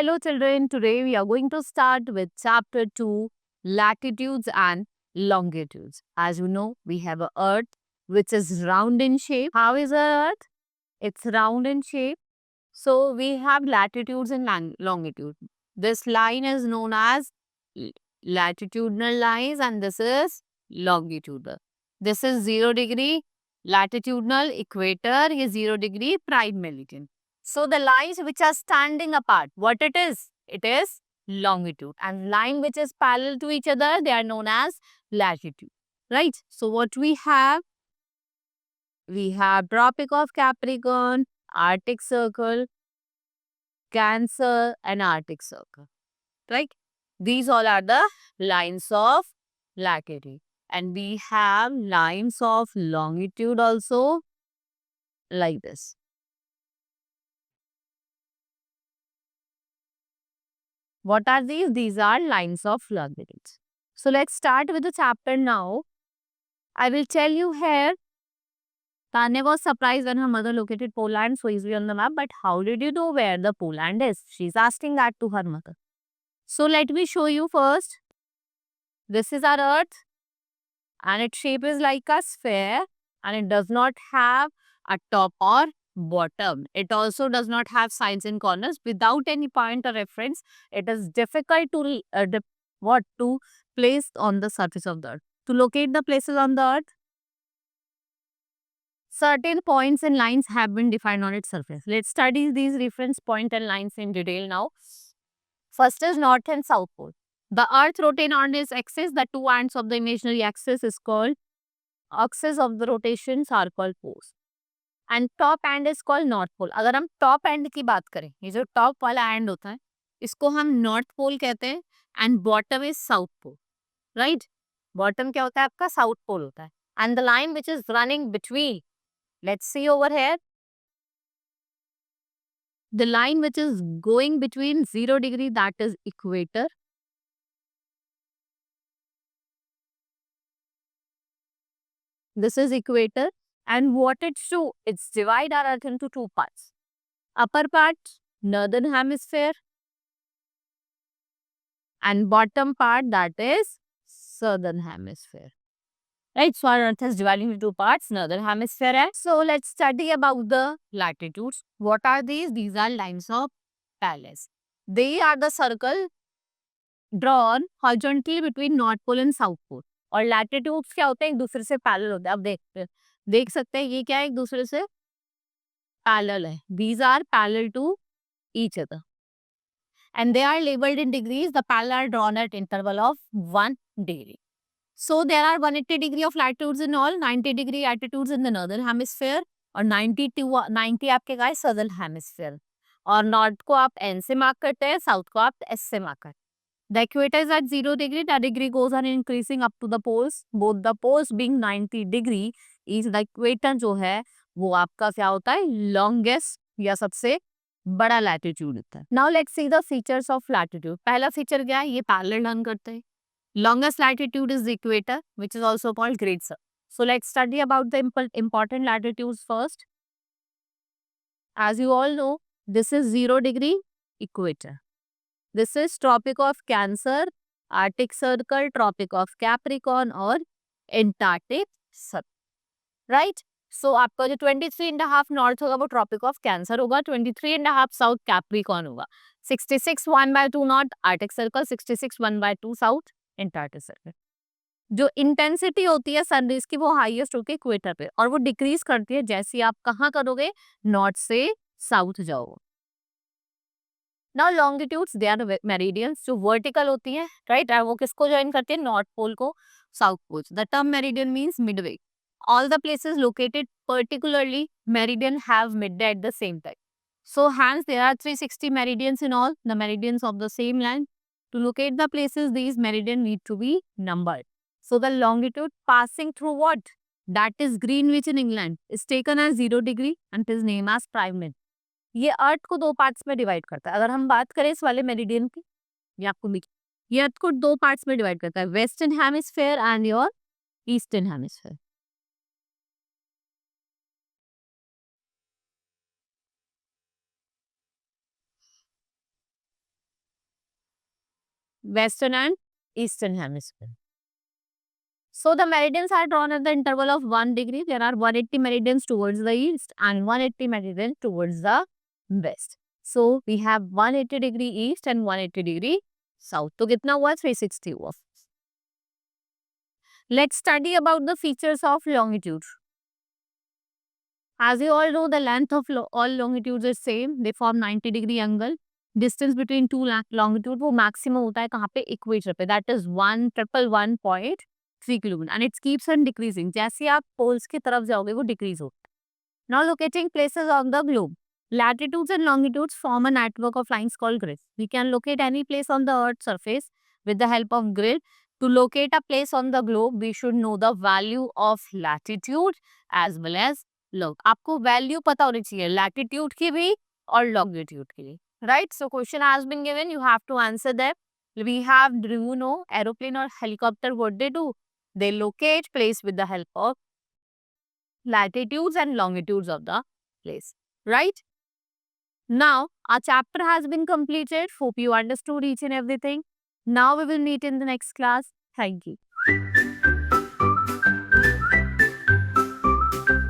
hello children. Today we are going to start with chapter 2, latitudes and longitudes. As you know, we have a earth which is round in shape. How is our earth? It's round in shape. So we have latitudes and longitude. This line is known as latitudinal lines and this is longitudinal. This is 0 degree latitudinal equator is 0 degree prime meridian. So the lines which are standing apart, what it is? It is longitude. And line which is parallel to each other, they are known as latitude. Right? So what we have Tropic of Capricorn, Arctic Circle, Cancer and Arctic Circle. Right? These all are the lines of latitude. And we have lines of longitude also like this. What are these? These are lines of longitudes. So let's start with the chapter now. I will tell you here. Tanya was surprised when her mother located Poland so easily on the map. But how did you know where the Poland is? She's asking that to her mother. So let me show you first. This is our Earth. And its shape is like a sphere. And it does not have a top or bottom. It also does not have sides and corners. Without any point or reference, it is difficult to to place on the surface of the Earth. To locate the places on the Earth, certain points and lines have been defined on its surface. Let's study these reference point and lines in detail now. First is North and South Pole. The Earth rotates on its axis. The two ends of the imaginary axis is called axis of the rotations are called poles. And top end is called North Pole. अगर हम top end की बात करें, ये जो top वाला end होता है, इसको हम North Pole कहते हैं and bottom is South Pole. Right? Bottom क्या होता है आपका? South Pole होता है. And the line which is running between, let's see over here. The line which is going between 0 degree, that is equator. This is equator. And what it's do, it's divide our Earth into two parts. Upper part, northern hemisphere. And bottom part, that is southern hemisphere. Right, so our Earth is divided into two parts, northern hemisphere. And so let's study about the latitudes. What are these? These are lines of parallels. They are the circle drawn horizontally between North Pole and South Pole. और latitudes क्या होते हैं? एक दूसरे से parallel होते हैं. अब देख सकते हैं ये क्या है? एक दूसरे से पैरेलल है. These are parallel to each other. And they are labeled in degrees. The parallel are drawn at interval of 1 degree. So there are 180 degree of latitudes in all, 90 degree latitudes in the northern hemisphere और 90 आपके का है southern hemisphere. और north को आप N से mark करते हैं, साउथ को आप S से मार्क करते हैं. The equator is at 0 degree. The degree goes on increasing up to the poles. Both the poles being 90 degree is the equator जो है वो आपका क्या होता है? Longest या सबसे बड़ा latitude होता है. Now let's see the features of latitude. पहला feature क्या है? ये parallel run करते हैं. Longest latitude is the equator, which is also called Great Circle. So let's study about the important latitudes first. As you all know, this is 0 degree equator. This is Tropic of Cancer, Arctic Circle, Tropic of Capricorn और Antarctic Circle. Right? So आपका जो 23.5 north होगा वो tropic of cancer होगा, 23.5 south Capricorn होगा, 66 1/2 north Arctic circle, 66 1/2 south Antarctic circle. जो intensity होती है सनरेज की वो हाईएस्ट होती है इक्वेटर पे और वो डिक्रीज करती है जैसे आप कहाँ करोगे? नॉर्थ से साउथ जाओगे. Now longitudes they are meridians जो वर्टिकल होती हैं, राइट? वो किसको ज्वाइन करती है? नॉर्थ पोल को south pole. The term meridian means midway. All the places located particularly meridian have midday at the same time. So hence there are 360 meridians in all, the meridians of the same line. To locate the places, these meridians need to be numbered. So the longitude passing through what? That is Greenwich in England is taken as 0 degree and is named as prime meridian. ये अर्थ को दो parts में divide करता है. अगर हम बात करें इस वाले मेरिडियन की, ये आपको ये अर्थ को दो पार्ट्स में डिवाइड करता है, western hemisphere and your eastern hemisphere. western and eastern hemisphere. So the meridians are drawn at the interval of 1 degree. There are 180 meridians towards the east and 180 meridians towards the west. So we have 180 degree east and 180 degree south. तो कितना हुआ? 360 हुआ. Let's study about the features of longitude. As you all know, the length of all longitudes is same. They form 90 degree angle. Distance between two longitude वो maximum होता है कहाँ पे? Equator पे. That is 1,111.3 kilometre. And it keeps on decreasing. जैसे आप poles की तरफ जाओगे वो decrease होता है. Now locating places on the globe. Latitudes and longitudes form a network of lines called grids. We can locate any place on the Earth's surface with the help of grid. To locate a place on the globe, we should know the value of latitude as well as log. आपको value पता होनी चाहिए latitude की भी और longitude की भी. Right? So question has been given. You have to answer them. We have, do you know, aeroplane or helicopter, what they do? They locate place with the help of latitudes and longitudes of the place. Right? Now, our chapter has been completed. Hope you understood each and everything. Now we will meet in the next class. Thank you.